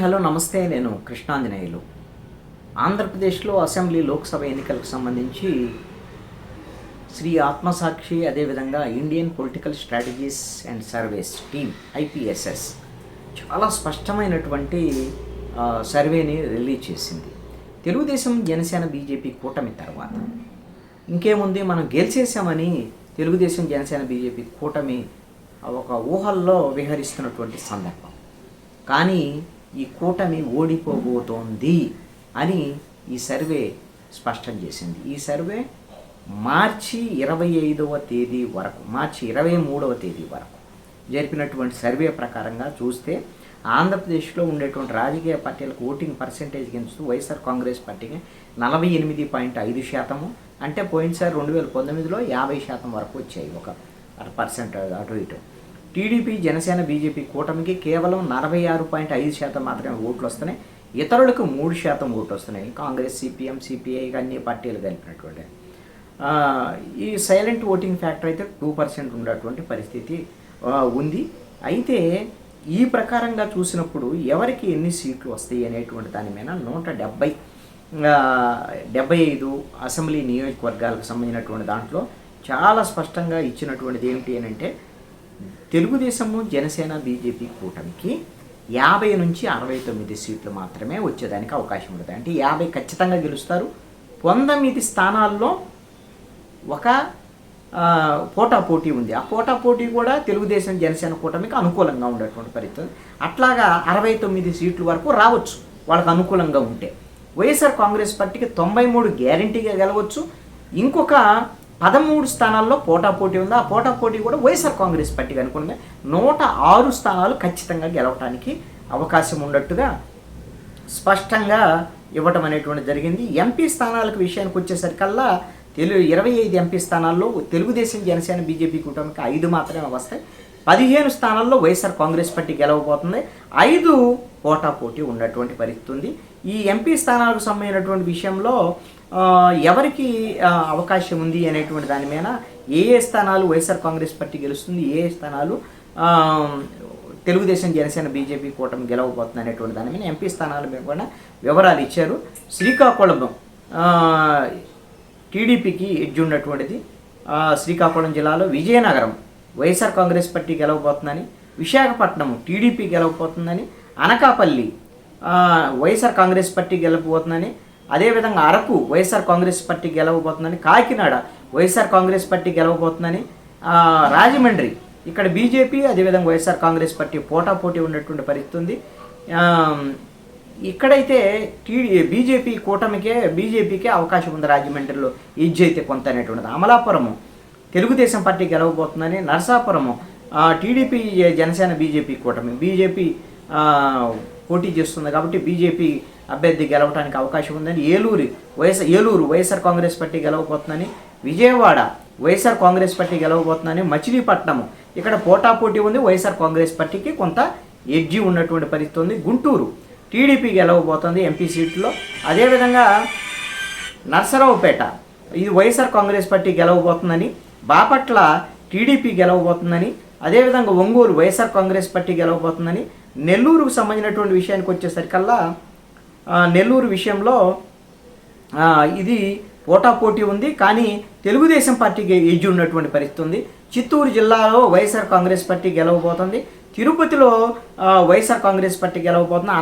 Hello నమస్తే. నేను కృష్ణాంజనేయులు. ఆంధ్రప్రదేశ్లో అసెంబ్లీ లోక్సభ ఎన్నికలకు సంబంధించి శ్రీ ఆత్మసాక్షి, అదేవిధంగా Indian political strategies and surveys team IPSS చాలా స్పష్టమైనటువంటి సర్వేని రిలీజ్ చేసింది. తెలుగుదేశం, జనసేన, బీజేపీ కూటమి తర్వాత ఇంకేముంది, మనం గెలిచేసామని తెలుగుదేశం, జనసేన, బీజేపీ కూటమి ఒక ఊహల్లో విహరిస్తున్నటువంటి సందర్భం. కానీ ఈ కూటమి ఓడిపోబోతోంది అని ఈ సర్వే స్పష్టం చేసింది. ఈ సర్వే మార్చి 25వ తేదీ వరకు, మార్చి 23వ తేదీ వరకు జరిపినటువంటి సర్వే ప్రకారంగా చూస్తే ఆంధ్రప్రదేశ్లో ఉండేటువంటి రాజకీయ పార్టీలకు ఓటింగ్ పర్సెంటేజ్ కింద వైఎస్ఆర్ కాంగ్రెస్ పార్టీకి 48.5%, అంటే పోయినసారి 2019లో 50% వరకు వచ్చాయి, ఒక పర్సెంటేజ్ అటు ఇటు. టీడీపీ, జనసేన, బీజేపీ కూటమికి కేవలం 46.5% మాత్రమే ఓట్లు వస్తున్నాయి. ఇతరులకు 3% ఓట్లు వస్తున్నాయి. కాంగ్రెస్, CPM, CPI అన్ని పార్టీలు కలిపినటువంటి ఈ సైలెంట్ ఓటింగ్ ఫ్యాక్టర్ అయితే 2% ఉన్నటువంటి పరిస్థితి ఉంది. అయితే ఈ ప్రకారంగా చూసినప్పుడు ఎవరికి ఎన్ని సీట్లు వస్తాయి అనేటువంటి దాని మీద 175 అసెంబ్లీ నియోజకవర్గాలకు సంబంధించినటువంటి దాంట్లో చాలా స్పష్టంగా ఇచ్చినటువంటిది ఏమిటి అని అంటే, తెలుగుదేశము, జనసేన, బీజేపీ కూటమికి 50 నుంచి 69 సీట్లు మాత్రమే వచ్చేదానికి అవకాశం ఉంటుంది. అంటే 50 ఖచ్చితంగా గెలుస్తారు. 19 స్థానాల్లో ఒక పోటాపోటీ ఉంది. ఆ పోటాపోటీ కూడా తెలుగుదేశం, జనసేన కూటమికి అనుకూలంగా ఉండేటువంటి పరిస్థితి. అట్లాగా 69 సీట్ల వరకు రావచ్చు వాళ్ళకు అనుకూలంగా ఉంటే. వైఎస్ఆర్ కాంగ్రెస్ పార్టీకి 93 గ్యారంటీగా గెలవచ్చు. ఇంకొక 13 స్థానాల్లో పోటాపోటీ ఉంది. ఆ పోటాపోటీ కూడా వైఎస్ఆర్ కాంగ్రెస్ పార్టీకి అనుకున్నది. 106 స్థానాలు ఖచ్చితంగా గెలవటానికి అవకాశం ఉన్నట్టుగా స్పష్టంగా ఇవ్వటం అనేటువంటి జరిగింది. ఎంపీ స్థానాలకు విషయానికి వచ్చేసరికల్లా 25 ఎంపీ స్థానాల్లో తెలుగుదేశం, జనసేన, బీజేపీ కూటమికి 5 మాత్రమే వస్తాయి. 15 స్థానాల్లో వైఎస్ఆర్ కాంగ్రెస్ పార్టీ గెలవబోతుంది. 5 పోటాపోటీ ఉన్నటువంటి పరిస్థితి ఉంది. ఈ ఎంపీ స్థానాలకు సంబంధించినటువంటి విషయంలో ఎవరికి అవకాశం ఉంది అనేటువంటి దాని మీద ఏ స్థానాలు వైఎస్ఆర్ కాంగ్రెస్ పార్టీ గెలుస్తుంది, ఏ స్థానాలు తెలుగుదేశం, జనసేన, బీజేపీ కూటమి గెలవబోతుంది అనేటువంటి దాని మీద ఎంపీ స్థానాల మీద కూడా వివరాలు ఇచ్చారు. శ్రీకాకుళం టీడీపీకి ఎడ్జ్ ఉన్నటువంటిది. శ్రీకాకుళం జిల్లాలో విజయనగరం వైఎస్ఆర్ కాంగ్రెస్ పార్టీ గెలవబోతుందని, విశాఖపట్నం టీడీపీ గెలవబోతుందని, అనకాపల్లి వైఎస్ఆర్ కాంగ్రెస్ పార్టీ గెలవబోతుందని, అదేవిధంగా అరకు వైఎస్ఆర్ కాంగ్రెస్ పార్టీ గెలవబోతుందని, కాకినాడ వైఎస్ఆర్ కాంగ్రెస్ పార్టీ గెలవబోతుందని, రాజమండ్రి ఇక్కడ బీజేపీ, అదేవిధంగా వైఎస్ఆర్ కాంగ్రెస్ పార్టీ పోటాపోటీ ఉన్నటువంటి పరిస్థితి ఉంది. ఇక్కడైతే బీజేపీ కూటమికే, బీజేపీకే అవకాశం ఉంది రాజమండ్రిలో ఎడ్జ్ అయితే కొంత అనేటువంటిది. అమలాపురము తెలుగుదేశం పార్టీ గెలవబోతుందని, నరసాపురము టీడీపీ, జనసేన, బీజేపీ కూటమి, బీజేపీ పోటీ చేస్తుంది కాబట్టి బీజేపీ అభ్యర్థి గెలవడానికి అవకాశం ఉందని, ఏలూరు వైఎస్ఆర్ కాంగ్రెస్ పార్టీ గెలవబోతుందని, విజయవాడ వైఎస్ఆర్ కాంగ్రెస్ పార్టీ గెలవబోతుందని, మచిలీపట్నము ఇక్కడ పోటాపోటీ ఉంది, వైఎస్ఆర్ కాంగ్రెస్ పార్టీకి కొంత ఎడ్జి ఉన్నటువంటి పరిస్థితి ఉంది. గుంటూరు టీడీపీ గెలవబోతుంది ఎంపీ సీట్లో. అదేవిధంగా నర్సరావుపేట ఇది వైఎస్ఆర్ కాంగ్రెస్ పార్టీ గెలవబోతుందని, బాపట్ల టీడీపీ గెలవబోతుందని, అదేవిధంగా ఒంగోలు వైఎస్ఆర్ కాంగ్రెస్ పార్టీ గెలవబోతుందని, నెల్లూరుకు సంబంధించినటువంటి విషయానికి వచ్చేసరికల్లా నెల్లూరు విషయంలో ఇది పోటాపోటీ ఉంది, కానీ తెలుగుదేశం పార్టీకి ఎడ్జ్ ఉన్నటువంటి పరిస్థితి ఉంది. చిత్తూరు జిల్లాలో వైఎస్ఆర్ కాంగ్రెస్ పార్టీ గెలవబోతుంది. తిరుపతిలో వైఎస్ఆర్ కాంగ్రెస్ పార్టీ గెలవబోతుంది.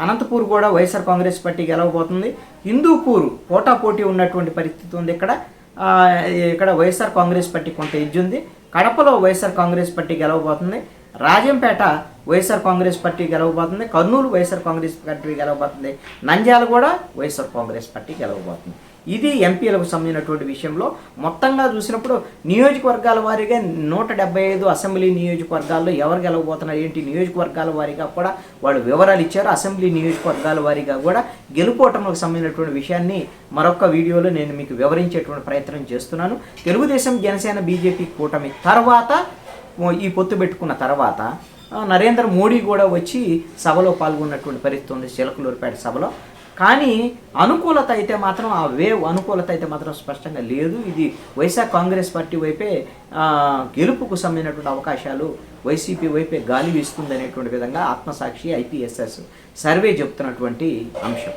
అనంతపూర్ కూడా వైఎస్ఆర్ కాంగ్రెస్ పార్టీ గెలవబోతుంది. హిందూపూర్ పోటాపోటీ ఉన్నటువంటి పరిస్థితి ఉంది. ఇక్కడ వైఎస్ఆర్ కాంగ్రెస్ పార్టీ కొంత ఎడ్జ్ ఉంది. కడపలో వైఎస్ఆర్ కాంగ్రెస్ పార్టీ గెలవబోతుంది. రాజంపేట వైఎస్ఆర్ కాంగ్రెస్ పార్టీ గెలవబోతుంది. కర్నూలు వైఎస్ఆర్ కాంగ్రెస్ పార్టీ గెలవబోతుంది. నంద్యాల కూడా వైఎస్ఆర్ కాంగ్రెస్ పార్టీ గెలవబోతుంది. ఇది ఎంపీలకు సంబంధించినటువంటి విషయంలో. మొత్తంగా చూసినప్పుడు నియోజకవర్గాల వారీగా 175 అసెంబ్లీ నియోజకవర్గాల్లో ఎవరు గెలవబోతున్నారు ఏంటి, నియోజకవర్గాల వారీగా కూడా వాళ్ళు వివరాలు ఇచ్చారు. అసెంబ్లీ నియోజకవర్గాల వారీగా కూడా గెలుపోవటంకు సంబంధించినటువంటి విషయాన్ని మరొక వీడియోలో నేను మీకు వివరించేటువంటి ప్రయత్నం చేస్తున్నాను. తెలుగుదేశం, జనసేన, బీజేపీ కూటమి తర్వాత, ఈ పొత్తు పెట్టుకున్న తర్వాత నరేంద్ర మోడీ కూడా వచ్చి సభలో పాల్గొన్నటువంటి పరిస్థితి ఉంది. చిలకలూరుపేట సభలో కానీ అనుకూలత అయితే మాత్రం ఆ వేవ్ అనుకూలత అయితే మాత్రం స్పష్టంగా లేదు. ఇది వైఎస్ఆర్ కాంగ్రెస్ పార్టీ వైపే గెలుపుకు సంబంధించినటువంటి అవకాశాలు వైసీపీ వైపే గాలి వీస్తుంది అనేటువంటి విధంగా ఆత్మసాక్షి IPSS సర్వే చెప్తున్నటువంటి అంశం.